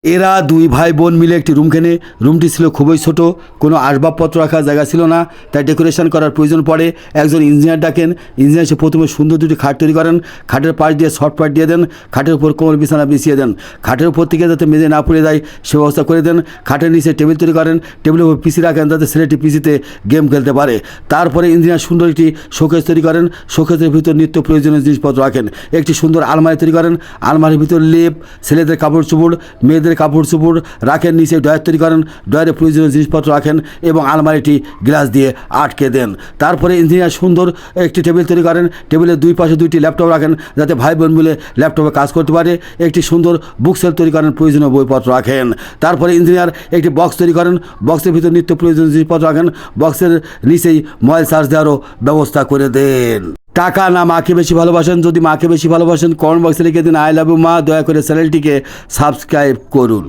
এরা দুই ভাই বোন মিলে একটি রুম কেনে। রুমটি ছিল খুবই ছোট, কোনো আসবাবপত্র রাখার জায়গা ছিল না, তাই ডেকোরেশন করার প্রয়োজন পড়ে। একজন ইঞ্জিনিয়ার ডাকেন। ইঞ্জিনিয়ার এসে প্রথমে সুন্দর দুটি খাট তৈরি করেন। খাটের পাশ দিয়ে সফট পাট দিয়ে দেন, খাটের উপর কোমর বিছানা বিছিয়ে দেন, খাটের উপর থেকে যাতে মেঝে না পড়ে যায় সে ব্যবস্থা করে দেন। খাটের নিচে টেবিল তৈরি করেন, টেবিলের উপর পিসি রাখেন যাতে ছেলেটি পিসিতে গেম খেলতে পারে। তারপরে ইঞ্জিনিয়ার সুন্দর একটি শোকেস তৈরি করেন, শোকেসের ভিতর নিত্য প্রয়োজনীয় জিনিসপত্র রাখেন। একটি সুন্দর আলমারি তৈরি করেন, আলমারির ভিতর লেপ, ছেলেদের কাপড় চোপড়, মেয়েদের কাপড় চোপড় রাখেন। নিচে ড্রয়ার তৈরি করেন, ড্রয়ারে প্রয়োজনীয় জিনিসপত্র রাখেন এবং আলমারিটি গ্লাস দিয়ে আটকে দেন। তারপরে ইঞ্জিনিয়ার সুন্দর একটি টেবিল তৈরি করেন, টেবিলের দুই পাশে দুইটি ল্যাপটপ রাখেন যাতে ভাই বোন মিলে ল্যাপটপে কাজ করতে পারে। একটি সুন্দর বুক সেল তৈরি করেন, প্রয়োজনীয় বইপত্র রাখেন। তারপরে ইঞ্জিনিয়ার একটি বক্স তৈরি করেন, বক্সের ভিতর নিত্য প্রয়োজনীয় জিনিসপত্র রাখেন, বক্সের নিচেই মোবাইল চার্জ দেওয়ারও ব্যবস্থা করে দেন। টাকা না মাকে বেশি ভালোবাসেন? যদি মাকে বেশি ভালোবাসেন কমেন্ট বক্সে লিখে দিন আই লাভ ইউ মা। দয়া করে চ্যানেলটিকে সাবস্ক্রাইব করুন।